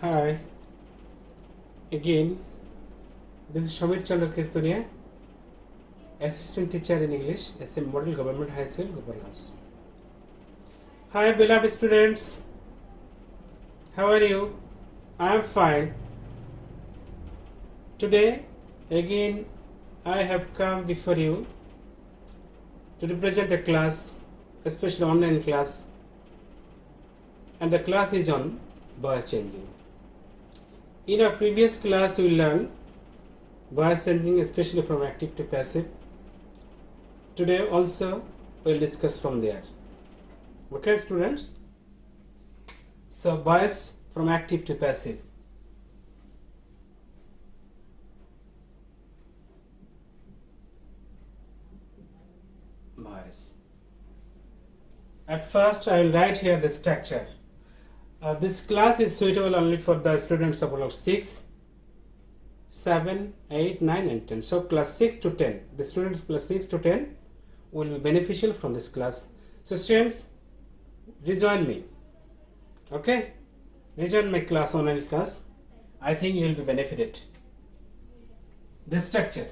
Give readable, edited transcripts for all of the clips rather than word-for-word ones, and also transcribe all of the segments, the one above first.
Hi, again, this is Samir Kirtunia, Assistant Teacher in English, SM Model Government High School, Governance. Hi, beloved students, how are you? I am fine. Today, again, I have come before you to represent a class, especially online class, and the class is on voice changing. In our previous class, we learned voice changing, especially from active to passive. Today also we will discuss from there. Okay, students? So voice from active to passive. Voice. At first I will write here the structure. This class is suitable only for the students of class 6, 7, 8, 9 and 10. So class 6 to 10, the students class 6 to 10 will be beneficial from this class. So students, rejoin me. Okay? Rejoin my class, online class. I think you will be benefited. The structure.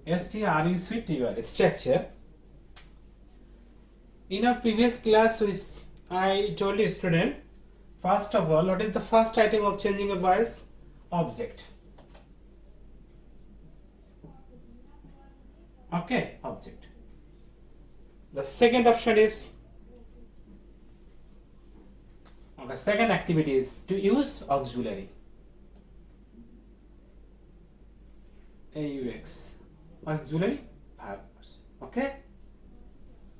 STRUCTUR, structure. In our previous class, I told you student, first of all, what is the first item of changing a voice? Object. Okay, object. The second option is, the second activity is to use auxiliary. AUX, auxiliary verbs. Okay.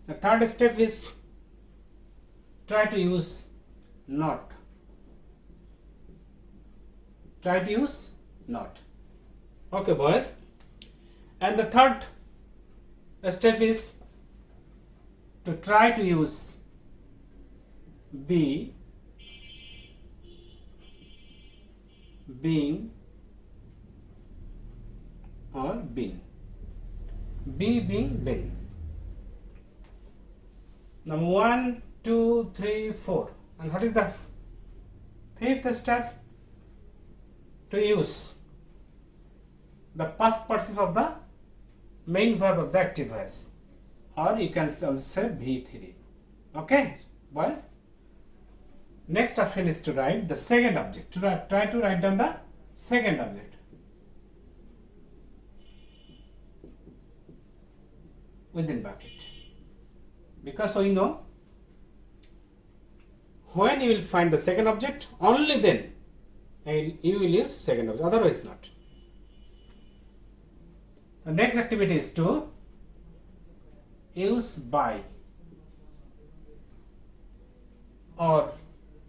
The third step is try to use not. Try to use not. Okay, boys. And the third step is to try to use be, being or been. Be, being, been. Number 1, 2, 3, 4. And what is the fifth step? To use the past participle of the main verb of the active voice, or you can also say V3. Okay, boys. Next option is to write the second object. Try to write down the second object. Within bracket. Because we know when you will find the second object, only then you will use second object, otherwise not. The next activity is to use by or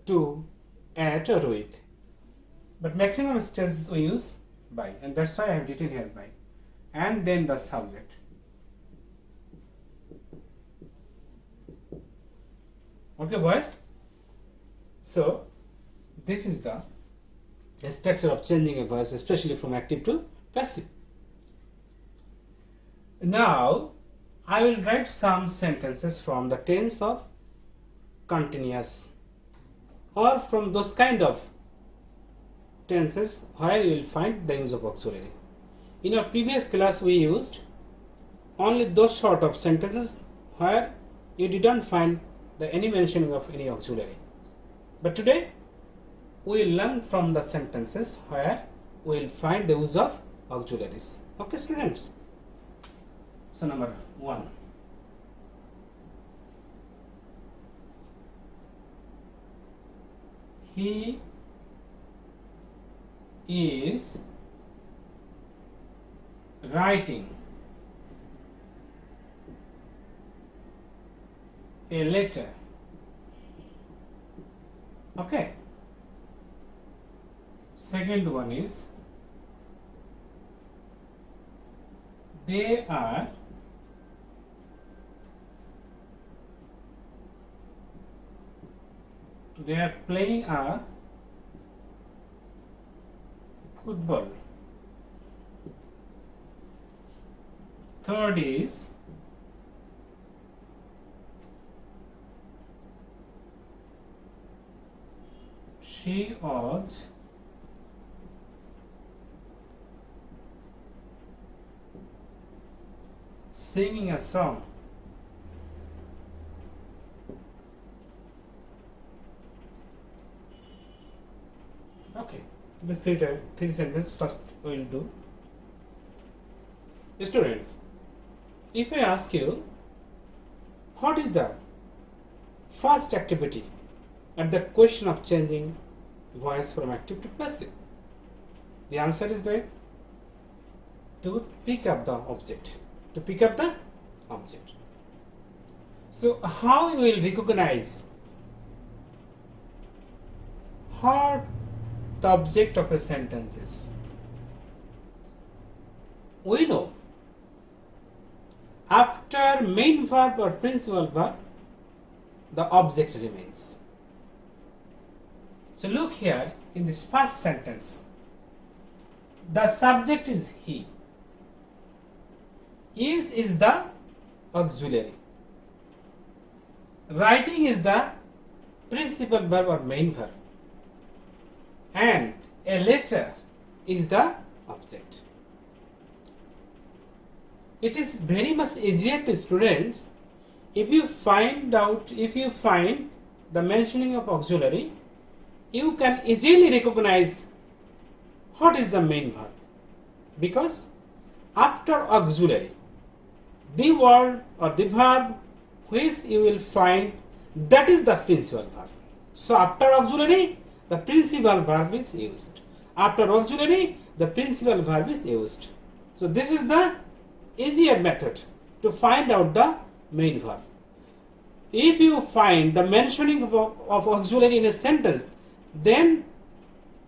to, at or with, but maximum cases we use by, and that's why I have written here by, and then the subject. Okay, boys. So this is the structure of changing a voice, especially from active to passive. Now I will write some sentences from the tense of continuous, or from those kind of tenses where you will find the use of auxiliary. In our previous class we used only those sort of sentences where you didn't find any mentioning of any auxiliary. But today we will learn from the sentences where we will find the use of auxiliaries. Okay, students? So number 1. He is writing a letter. Okay. Second one is they are playing a football. Third is She was singing a song. Okay, this three sentences first we will do. Student, if I ask you, what is the first activity at the question of changing voice from active to passive? The answer is right. To pick up the object. To pick up the object. So how we will recognize what the object of a sentence is? We know after main verb or principal verb, the object remains. So look here in this first sentence, the subject is he. Is the auxiliary. Writing is the principal verb or main verb. And a letter is the object. It is very much easier to students if you find the mentioning of auxiliary, you can easily recognize what is the main verb, because after auxiliary, the word or the verb which you will find, that is the principal verb. So after auxiliary, the principal verb is used. After auxiliary, the principal verb is used. So this is the easier method to find out the main verb. If you find the mentioning of auxiliary in a sentence, then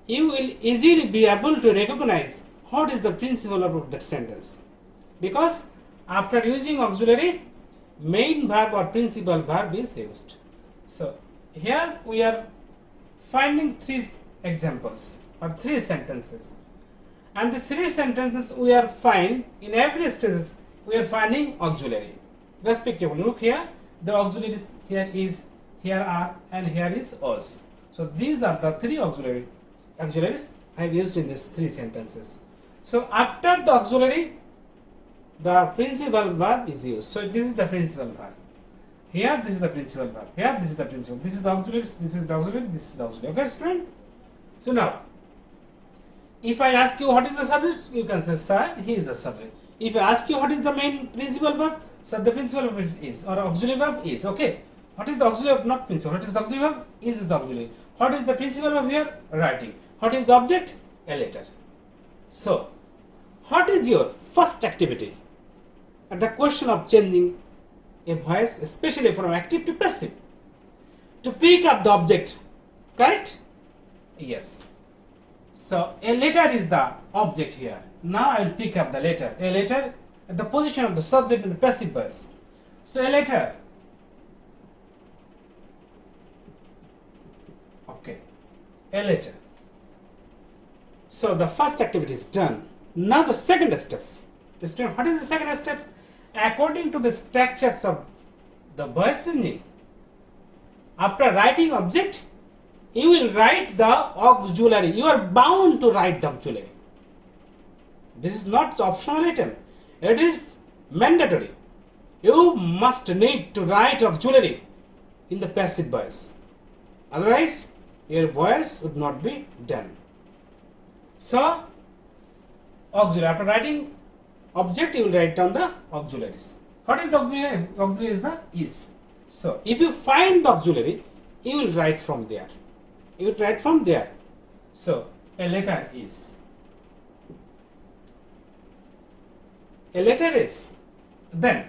you will easily be able to recognize what is the principal verb of that sentence. Because after using auxiliary, main verb or principal verb is used. So here we are finding three examples or three sentences. And these three sentences we are find in every stage we are finding auxiliary respectively. Look here, the auxiliaries here is, here are, and here is was. So these are the three auxiliaries I have used in these three sentences. So after the auxiliary, the principal verb is used. So this is the principal verb. Here this is the principal verb. Here this is the principal. This is the auxiliary. This is the auxiliary. This is the auxiliary. Okay, student. So now, if I ask you what is the subject, you can say, sir, he is the subject. If I ask you what is the main principal verb, so the principal verb is, or auxiliary verb is. Okay. What is the auxiliary verb? Not principal. What is the auxiliary verb? Is the auxiliary. What is the principal verb here? Writing. What is the object? A letter. So, what is your first activity at the question of changing a voice, especially from active to passive? To pick up the object. Correct? Yes. So a letter is the object here. Now I will pick up the letter. A letter at the position of the subject in the passive voice. So a letter. Okay. A letter. So the first activity is done. Now the second step. What is the second step? According to the structures of the voice engine, after writing object, you will write the auxiliary. You are bound to write the auxiliary. This is not optional item. It is mandatory. You must need to write auxiliary in the passive voice. Otherwise, your voice would not be done. So, auxiliary. After writing object, you will write down the auxiliaries. What is the auxiliary? Auxiliary is the is. So, if you find the auxiliary, you will write from there. You will write from there. So, a letter is. A letter is. Then,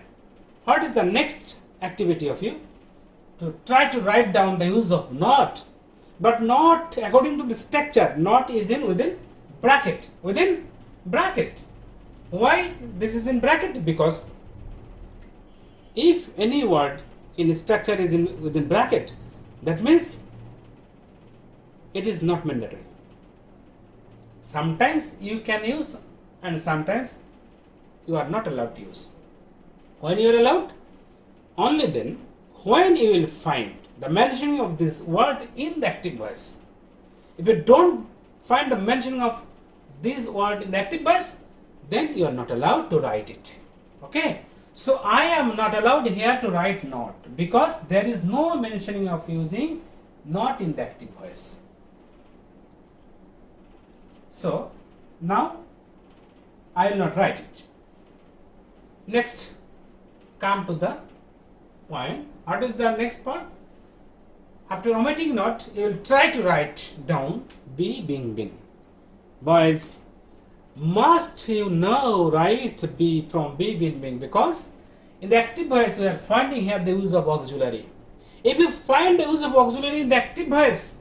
what is the next activity of you? To try to write down the use of not. But not according to the structure. Not is in within bracket. Within bracket. Why this is in bracket? Because if any word in structure is within bracket, that means it is not mandatory. Sometimes you can use and sometimes you are not allowed to use. When you are allowed, only then when you will find the mentioning of this word in the active voice. If you don't find the mentioning of this word in the active voice, then you are not allowed to write it. Okay. So I am not allowed here to write not, because there is no mentioning of using not in the active voice. So now I will not write it. Next, come to the point. What is the next part? After omitting not, you will try to write down be, being, been. Boys, must you now write be from be, been, being, because in the active voice we are finding here the use of auxiliary. If you find the use of auxiliary in the active voice,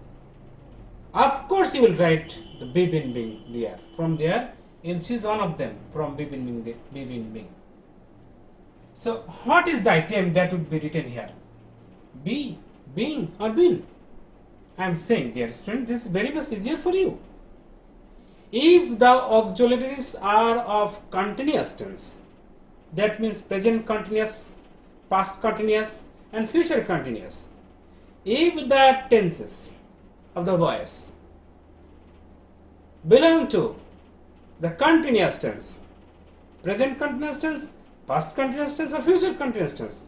of course you will write the be, been, being there. From there, you will choose one of them from be, been, being, be, been, being. So what is the item that would be written here? Be, being, or been? I am saying, dear student, this is very much easier for you. If the auxiliaries are of continuous tense, that means present continuous, past continuous, and future continuous. If the tenses of the voice belong to the continuous tense, present continuous tense, past continuous tense, or future continuous tense,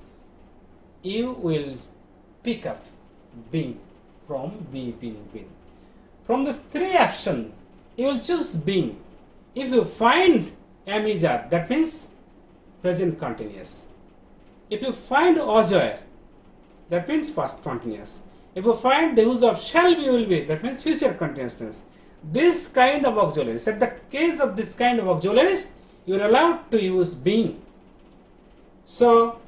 you will pick up being from be, being, been. From these three actions, you will choose being. If you find am, is, are, that means present continuous. If you find was, were, that means past continuous. If you find the use of shall be, will be, that means future continuous tense. This kind of auxiliaries, at the case of this kind of auxiliaries, you are allowed to use being. So,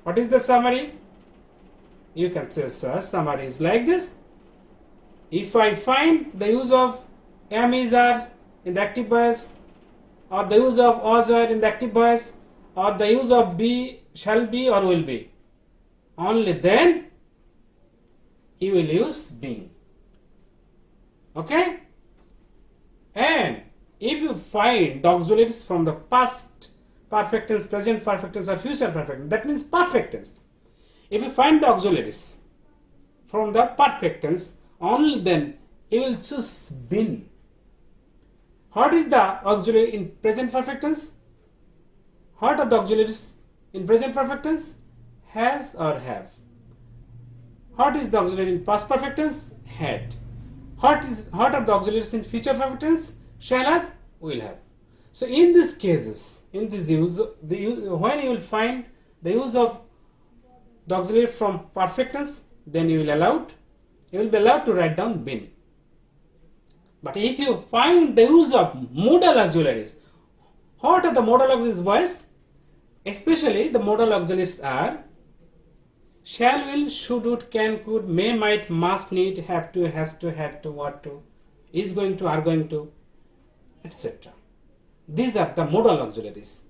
what is the summary? You can say, sir, summary is like this. If I find the use of am, is, are in the active voice, or the use of was, were in the active voice, or the use of be, shall be, or will be, only then you will use being. Okay? And if you find the auxiliaries from the past perfect tense, present perfect tense, or future perfect tense, that means perfect tense. If you find the auxiliaries from the perfect tense, only then you will choose been. What is the auxiliary in present perfect tense? What are the auxiliaries in present perfect tense? Has or have. What is the auxiliary in past perfect tense? Had. What are the auxiliaries in future perfect tense? Shall have, will have. So in these cases, in this use, when you will find the use of the auxiliary from perfect tense, then you will be allowed to write down been. But if you find the use of modal auxiliaries, what are the modal auxiliaries, boys? Especially the modal auxiliaries are shall, will, should, would, can, could, may, might, must, need, have to, has to, had to, what to, is going to, are going to, etc. These are the modal auxiliaries.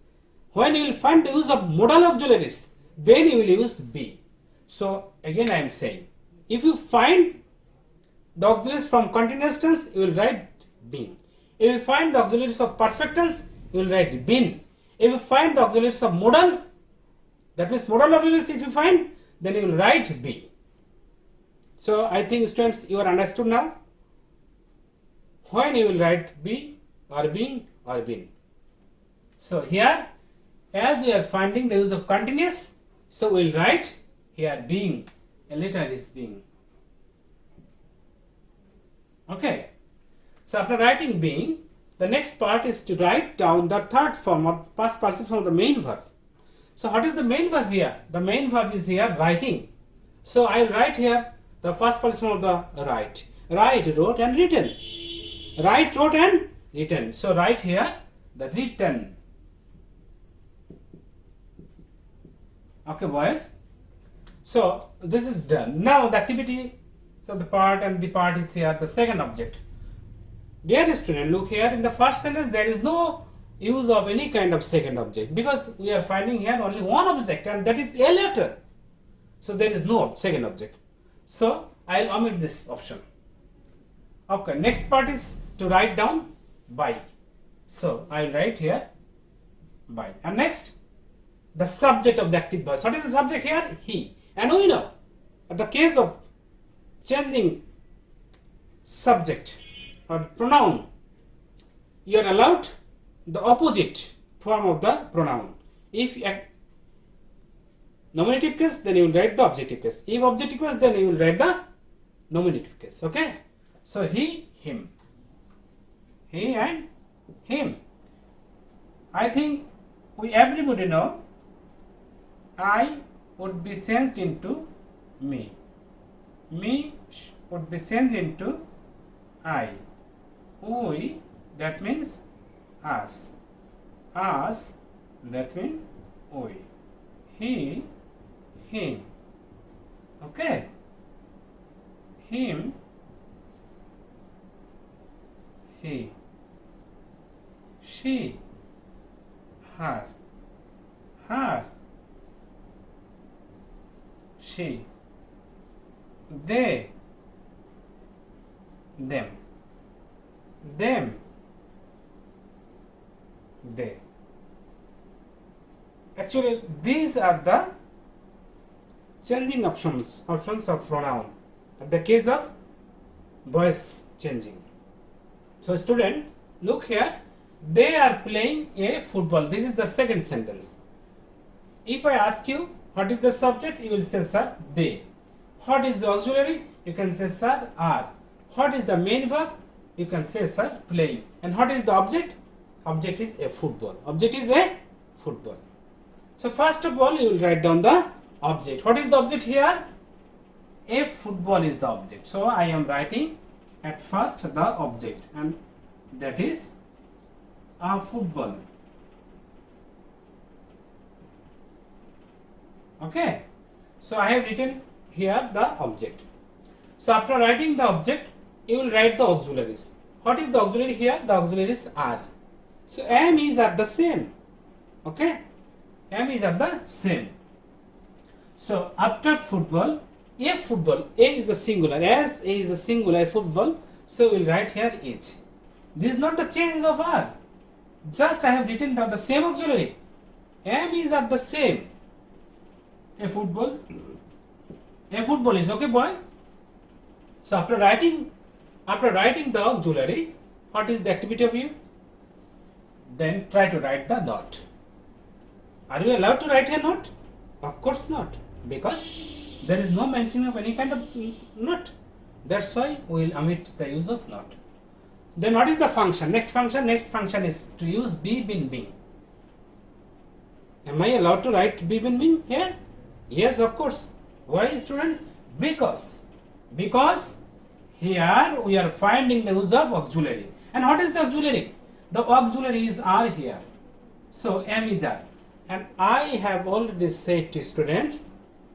When you will find the use of modal auxiliaries, then you will use be. So again I am saying, if you find the auxiliaries from continuous tense, you will write being. If you find the auxiliaries of perfect tense, you will write been. If you find the auxiliaries of modal, that means modal auxiliaries if you find, then you will write be. So I think students, you are understood now. When you will write be or being or been. So here, as we are finding the use of continuous, so we will write here being. A letter is being. Okay. So after writing being, the next part is to write down the third form of past participle from the main verb. So what is the main verb here? The main verb is here writing. So I will write here the past participle of the write. Write, wrote, and written. Write, wrote, and written. So write here the written. Okay, boys. So this is done. Now the activity, so the part and the part is here the second object. Dear student, look here in the first sentence there is no use of any kind of second object because we are finding here only one object and that is a letter. So there is no second object. So I will omit this option. Okay, next part is to write down by. So I will write here by. And next, the subject of the active voice. What is the subject here? He. And we know, at the case of changing subject or pronoun, you are allowed the opposite form of the pronoun. If nominative case, then you will write the objective case. If objective case, then you will write the nominative case. Okay. So he, him. He and him. I think we everybody know I would be changed into me. Me would be changed into I. We, that means us. Us, that means we. He, him. Okay. Him, he. She, her. Her, she. They, them. Them, they. Actually, these are the changing options of pronoun. In the case of voice changing. So student, look here. They are playing a football. This is the second sentence. If I ask you what is the subject, you will say sir they. What is the auxiliary? You can say sir are. What is the main verb? You can say sir playing. And what is the object? Object is a football. Object is a football. So first of all, you will write down the object. What is the object here? A football is the object. So I am writing at first the object, and that is a football. Okay. So I have written here the object. So after writing the object, you will write the auxiliaries. What is the auxiliary here? The auxiliaries are. So am is at the same. Okay. M is at the same. So after football, a football, a is the singular, as a is the singular football, so we will write here is. This is not the change of R. Just I have written down the same auxiliary. M is at the same. A football is okay, boys. So after writing the auxiliary, what is the activity of you? Then try to write the dot. Are you allowed to write a note? Of course not, because there is no mention of any kind of note. That's why we will omit the use of note. Then what is the function? Next function is to use be bin being. Am I allowed to write be bin being here? Yes, of course. Why, student? Because here we are finding the use of auxiliary. And what is the auxiliary? The auxiliaries are here. So am is are. And I have already said to students,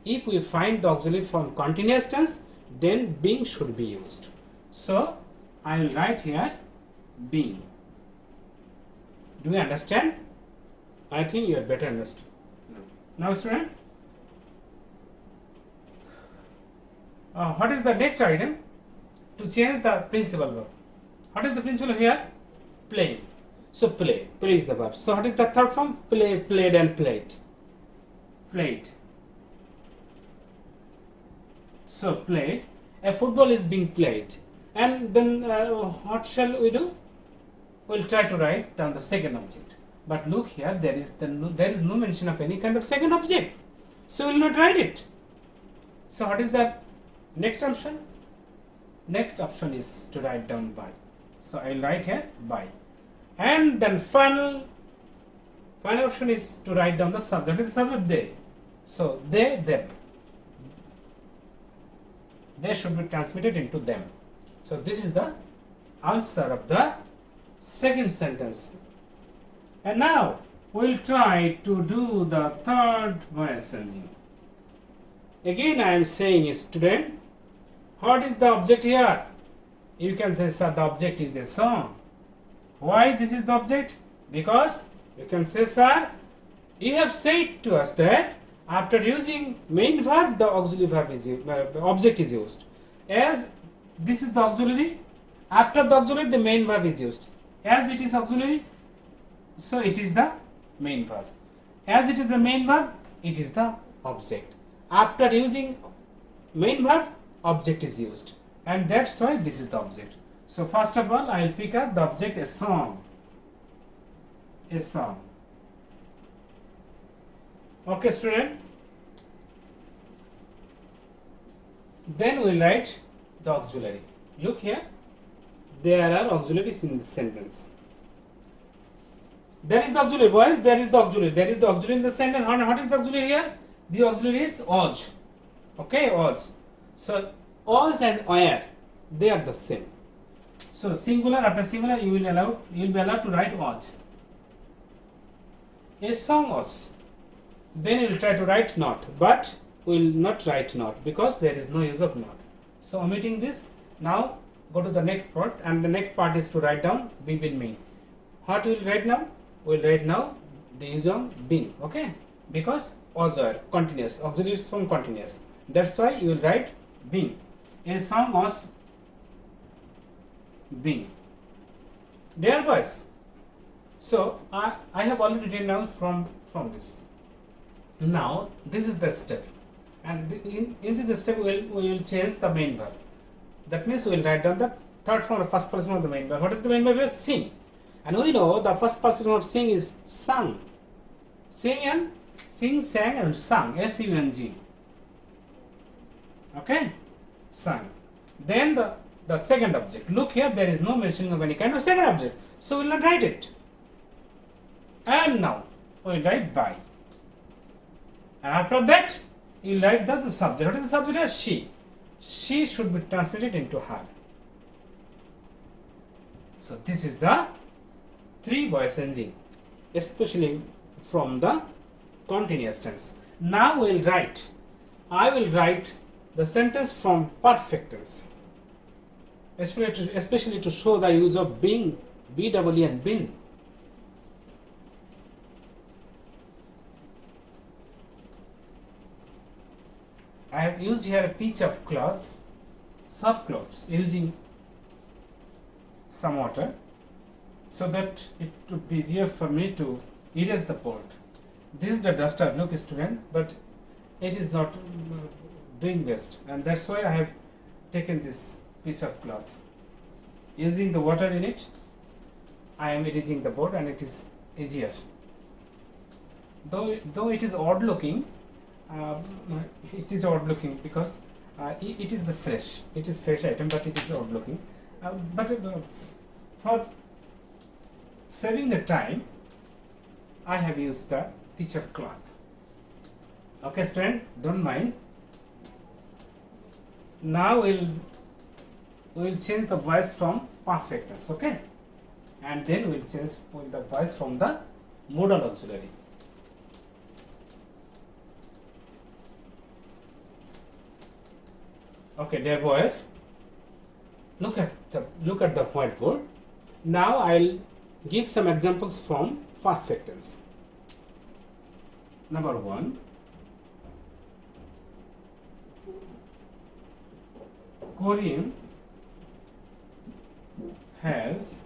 if we find the auxiliary from continuous tense, then being should be used. So I will write here being. Do you understand? I think you are better understood. Now student, what is the next item? To change the principal verb. What is the principal here? Playing. So play is the verb. So what is the third form? Play, played and played. Played. So played. A football is being played. And then what shall we do? We'll try to write down the second object. But look here, there is no mention of any kind of second object. So we'll not write it. So what is the next option? Next option is to write down by. So I'll write here by. And then final option is to write down the subject. Is subject they. So they, them. They should be transmitted into them. So this is the answer of the second sentence. And now we will try to do the third voice changing. Again I am saying, student, what is the object here? You can say, sir, the object is a song. Why this is the object? Because you can say, sir, you have said to us that after using main verb, the auxiliary verb is object is used. As this is the auxiliary, after the auxiliary, the main verb is used. As it is auxiliary, so it is the main verb. As it is the main verb, it is the object. After using main verb, object is used. and that's why this is the object. So first of all, I will pick up the object a song. A song. Okay, student. Then we will write the auxiliary. Look here, there are auxiliaries in this sentence. There is the auxiliary, boys. There is the auxiliary. There is the auxiliary in the sentence. What is the auxiliary here? The auxiliary is was. Okay, was. So was and where, they are the same. So singular after singular, you will be allowed to write was. A song was. Then you will try to write not, but we will not write not because there is no use of not. So omitting this, now go to the next part, and the next part is to write down be, will, mean. What we will write now? We will write now the use of being. Okay, because was are continuous, auxiliaries from continuous. That's why you will write being. A song was being. Dear boys, so I have already written down from this. Now this is the step, and in this step we will change the main verb. That means we will write down the third form or first person of the main verb. What is the main verb? Sing. And we know the first person of sing is sung. Sing, sang and sung. S-U-N-G. Okay? Sung. Then the second object. Look here, there is no mentioning of any kind of second object. So we will not write it. And now we will write by. And after that, you will write the subject. What is the subject here? She. She should be translated into her. So this is the three voice engine, especially from the continuous tense. Now we will write. I will write the sentence from perfect tense, especially to show the use of being, BW and been. I have used here a piece of cloths, soft cloths, using some water, so that it would be easier for me to erase the board. This is the duster, look student, but it is not doing best, and that's why I have taken this piece of cloth. Using the water in it, I am erasing the board and it is easier. Though it is odd looking, because it is the fresh, it is fresh item, but it is odd looking. But for saving the time, I have used the piece of cloth. Okay, student, don't mind. Now we will change the voice from perfect tense. Okay, and then we will change the voice from the modal auxiliary. Okay, dear boys, look at the whiteboard. Now I'll give some examples from perfect tense. Number 1, Korean has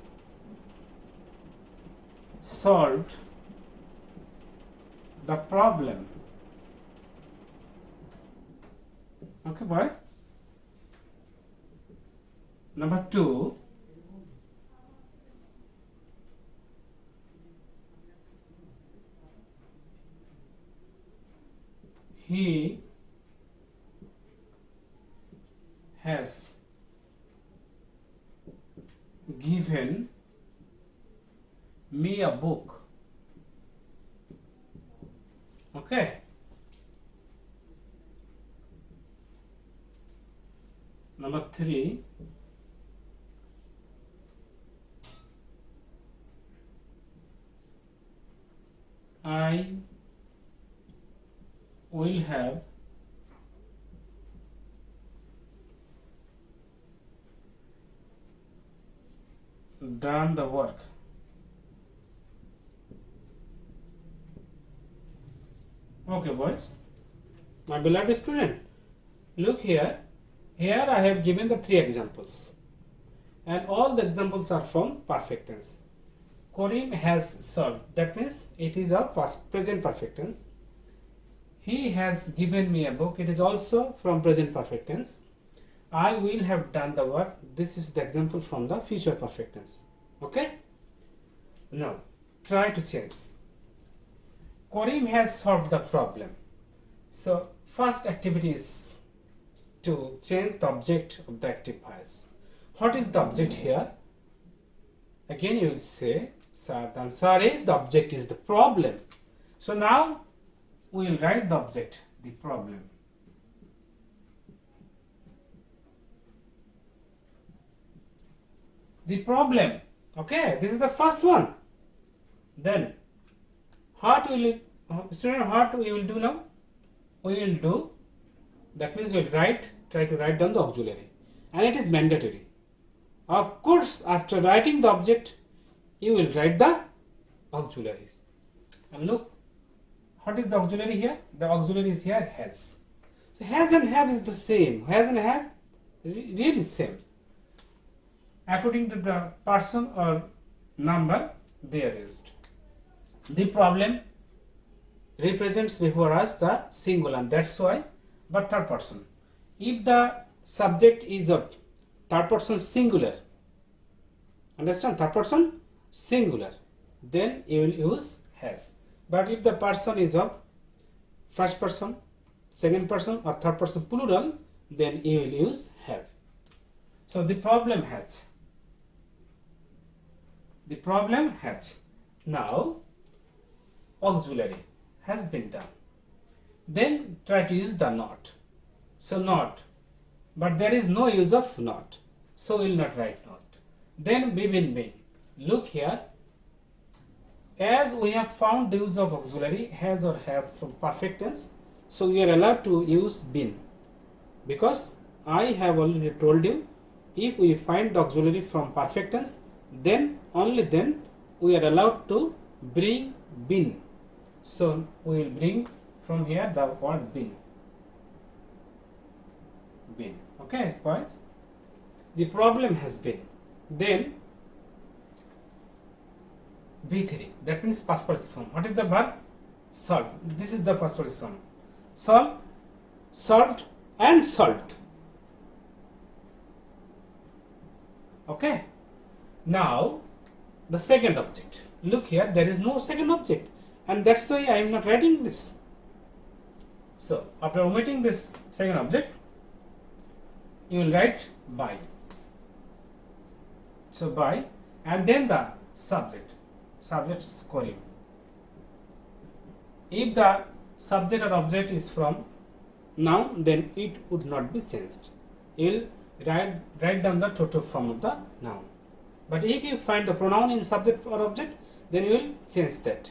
solved the problem. Okay, boys. Number 2, he has given me a book. Okay. Number 3, I will have done the work. Okay, boys, my beloved student, look here. Here I have given the 3 examples, and all the examples are from perfect tense. Karim has solved, that means it is a present perfect tense. He has given me a book, it is also from present perfect tense. I will have done the work. This is the example from the future perfect tense. Okay? Now, try to change. Karim has solved the problem. So, first activity is to change the object of the active voice. What is the object here? Again, you will say, sir, the answer is the object is the problem. So, now we will write the object, the problem. The problem. Okay, this is the first one. Then, what will it, student, what we will do now? We will do, that means we will try to write down the auxiliary, and it is mandatory. Of course, after writing the object, you will write the auxiliaries. And look, what is the auxiliary here? The auxiliary is here has. So has and have is the same. Has and have really same. According to the person or number they are used. The problem represents before us the singular, that's why, but third person. If the subject is of third person singular, understand, third person singular, then you will use has. But if the person is of first person, second person or third person plural, then you will use have. So the problem has. The problem has. Now auxiliary has been done. Then try to use the not. So not, but there is no use of not, so we will not write not. Then be will be. Look here, as we have found the use of auxiliary has or have from perfect tense, so we are allowed to use been, because I have already told you, if we find the auxiliary from perfect tense, then only then we are allowed to bring been. So we will bring from here the word been. Been. Okay, points. The problem has been. Then B3, that means past participle form. What is the verb? Solve. This is the past participle form. Solve, solved, and solved. Okay. Now the second object. Look here, there is no second object, and that's why I am not writing this. So after omitting this second object, you will write by. So by, and then the subject. Subject is Karim. If the subject or object is from noun, then it would not be changed. You will write down the total form of the noun. But if you find the pronoun in subject or object, then you will change that.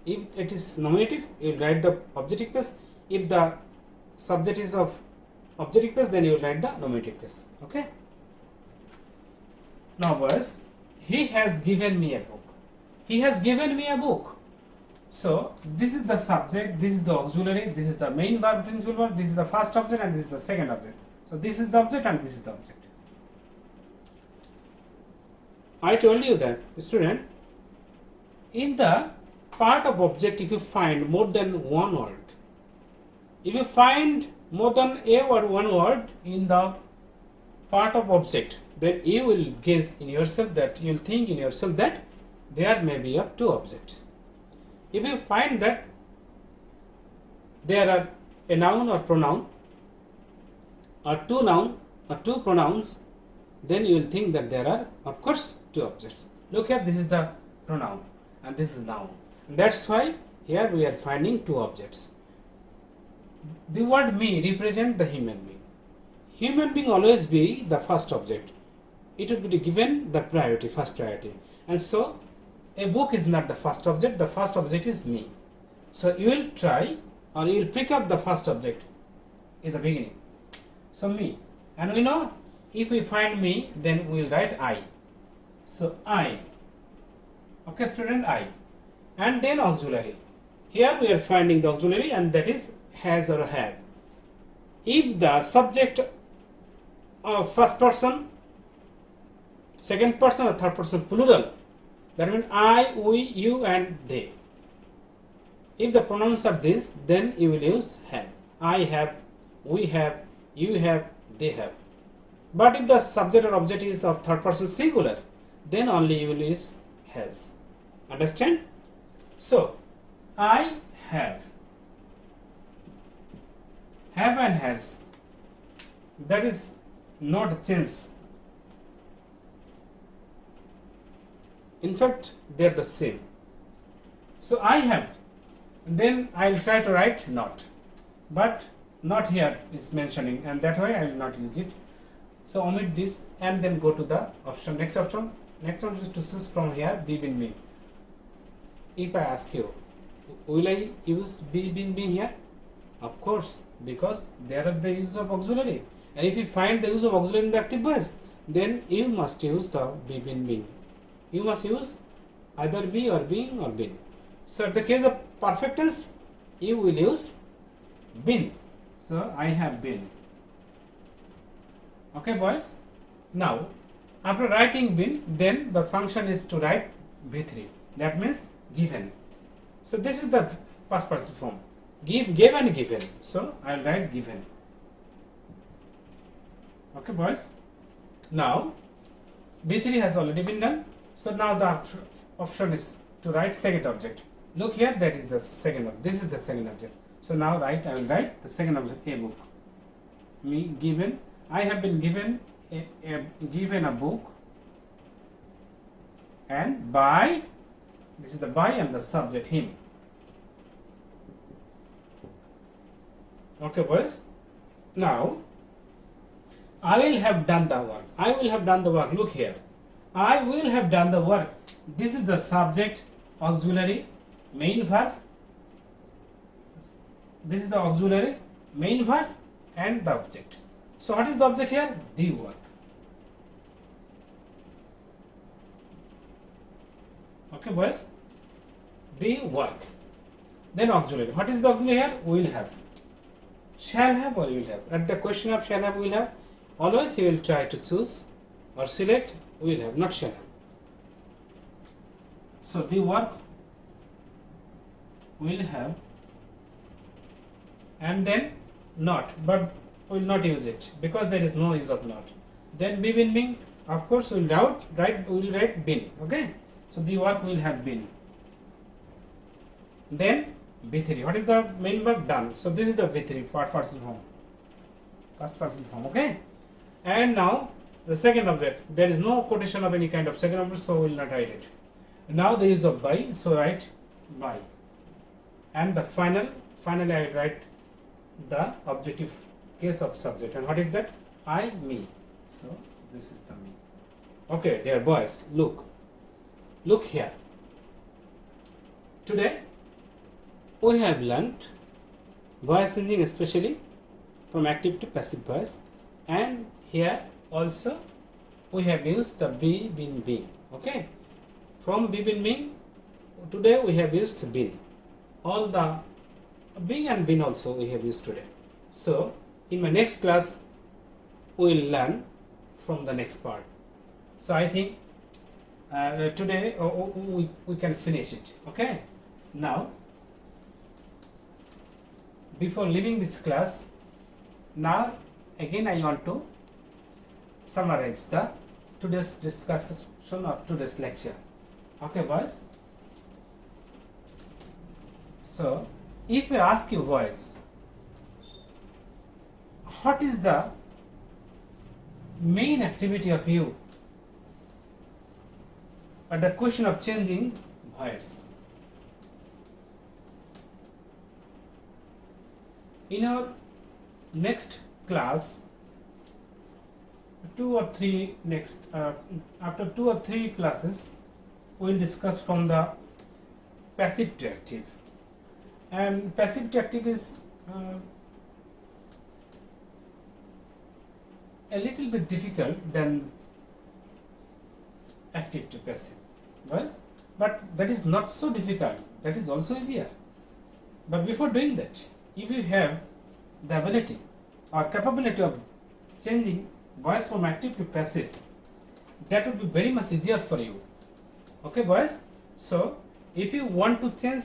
If it is nominative, you will write the objective case. If the subject is of objective case, then you will write the nominative case. Okay. Now, boys, he has given me a book. He has given me a book. So this is the subject, this is the auxiliary, this is the main verb, principal verb, this is the first object, and this is the second object. So this is the object and this is the object. I told you that, student, in the part of object, if you find more than one word, if you find more than a or one word in the part of object, then you will guess in yourself that, you will think in yourself that there may be of two objects. If you find that there are a noun or pronoun, or two noun or two pronouns, then you will think that there are, of course, two objects. Look here, this is the pronoun and this is noun. That's why here we are finding two objects. The word me represent the human being. Human being always be the first object. It will be given the priority, first priority. And so a book is not the first object, the first object is me. So you will try, or you will pick up the first object in the beginning. So me. And we know, if we find me, then we will write I. So I. Okay, student, I. And then auxiliary. Here we are finding the auxiliary, and that is has or have. If the subject of first person, second person or third person plural, that means I, we, you, and they. If the pronouns are this, then you will use have. I have, we have, you have, they have. But if the subject or object is of third person singular, then only you will use has. Understand? So, I have and has, that is not change. In fact, they are the same. So I have, then I will try to write not, but not here is mentioning, and that way I will not use it. So omit this and then go to the option. Next option is to choose from here be bin bin. If I ask you, will I use be bin bin here? Of course, because there are the use of auxiliary, and if you find the use of auxiliary in the active voice, then you must use the be bin bin. You must use either be or being or been. So in the case of perfect tense, you will use been. So I have been. Okay, boys. Now, after writing been, then the function is to write V3. That means given. So this is the past participle form. Give, gave, and given. So I will write given. Okay, boys. Now B3 has already been done. So now the option is to write second object. Look here, that is the second object. This is the second object. So now I will write the second object, a book. Me given. I have been given a book, and by, this is the by and the subject him. Okay, boys. Now I will have done the work. I will have done the work. Look here. I will have done the work. This is the subject, auxiliary, main verb. This is the auxiliary, main verb, and the object. So what is the object here? The work. Okay, boys. The work. Then auxiliary. What is the auxiliary here? Will have. Shall have or will have. At the question of shall have, will have, always you will try to choose or select will have, not shall have. So the work, will have, and then not, but we will not use it because there is no use of not. Then be bin being, of course we will write been. Okay, so the work will have been. Then B3. What is the main verb? Done. So this is the B3 past participle form. Past participle form. Okay. And now the second object. There is no quotation of any kind of second object, so we will not write it. Now the use of by. So write by. And the finally I write the objective case of subject. And what is that? I, me. So this is the me. Okay, dear boys, look here. Today we have learnt voice changing, especially from active to passive voice, and here also we have used the be, been, being. Okay, from be, been, being, today we have used been. All the being and been also we have used today. So in my next class we will learn from the next part. So I think today we can finish it. Okay, now before leaving this class, now again I want to summarize the today's discussion or today's lecture. Okay, boys. So if I ask you, boys, what is the main activity of you at the question of changing voice? In our next class, after 2 or 3 classes, we will discuss from the passive to active. And passive to active is a little bit difficult than active to passive, yes? But that is not so difficult, that is also easier. But before doing that, if you have the ability or capability of changing voice from active to passive, that would be very much easier for you. Okay, boys? So if you want to change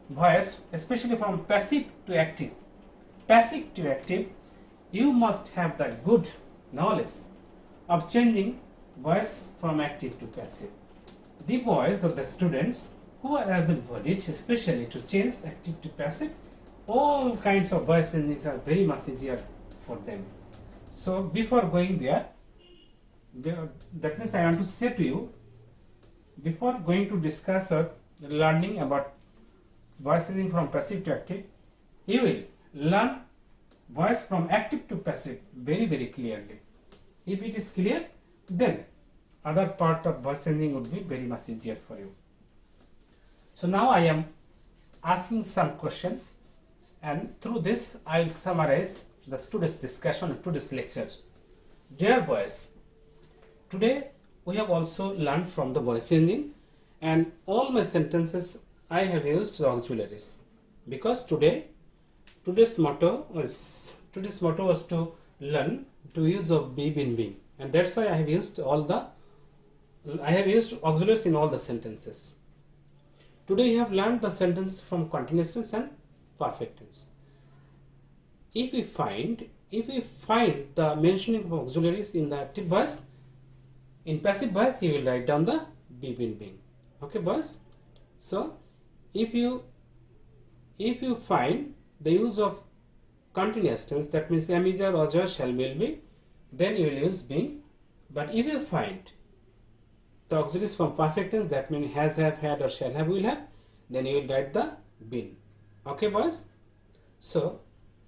voice, especially from passive to active, you must have the good knowledge of changing voice from active to passive. The voice of the students who are able-bodied, especially to change active to passive, all kinds of voice changings are very much easier for them. So before going there, that means I want to say to you, before going to discuss or learning about voice changing from passive to active, you will learn voice from active to passive very clearly. If it is clear, then other part of voice changing would be very much easier for you. So now I am asking some question, and through this I will summarize the students' discussion in today's lecture. Dear boys, today we have also learned from the voice changing, and all my sentences I have used the auxiliaries, because today's motto was to learn to use of be, been, being, and that's why I have used auxiliaries in all the sentences. Today you have learned the sentences from continuous tense and perfect tense. If we find the mentioning of auxiliaries in the active voice, in passive voice you will write down the be, been, being. Okay, boys? So if you find the use of continuous tense, that means am, is, are, was, are, shall, will be, then you will use being. But if you find the auxiliaries from perfect tense, that means has, have, had, or shall have, will have, then you will write the been. Okay, boys? So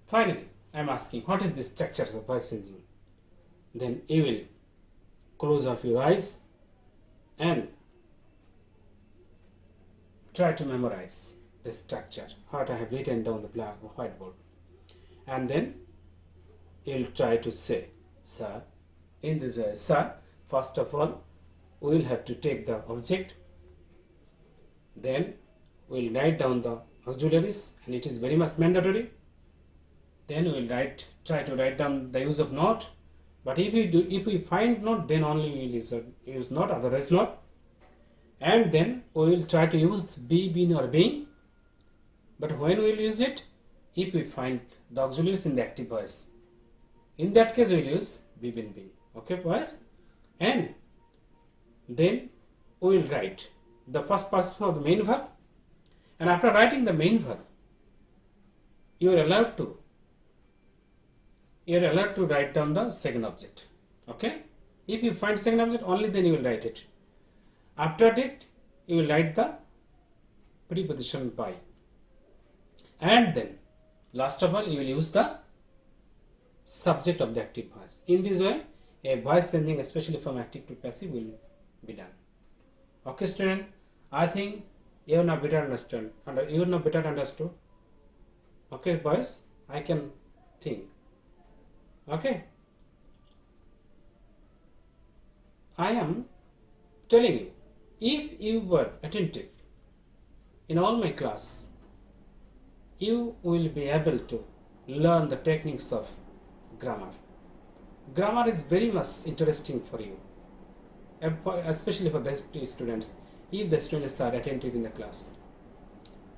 finally I am asking, what is the structures of voice changing? Then you will close up your eyes and try to memorize the structure, what I have written down the black whiteboard, and then you will try to say, sir, in this way, sir, first of all we will have to take the object, then we will write down the auxiliaries, and it is very much mandatory. Then we will try to write down the use of not, but if we find not, then only we will use not, otherwise not. And then we will try to use be, been, or being. But when we will use it, if we find the auxiliaries in the active voice, in that case we will use be, been, being. Okay, boys? And then we will write the first person of the main verb, and after writing the main verb, you are allowed to write down the second object. Okay? If you find second object, only then you will write it. After that, you will write the preposition by, and then last of all you will use the subject of the active voice. In this way, a voice changing, especially from active to passive, will be done. Okay, student, I think you have now better understood. Okay, boys, I can think. Okay, I am telling you, if you were attentive in all my class, you will be able to learn the techniques of grammar. Grammar is very much interesting for you, especially for the students, if the students are attentive in the class.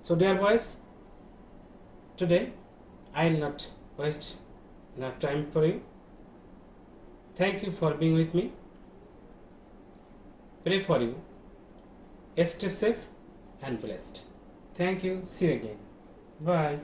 So dear boys, today I will not waste enough time for you. Thank you for being with me. Pray for you. Stay safe and blessed. Thank you. See you again. Bye.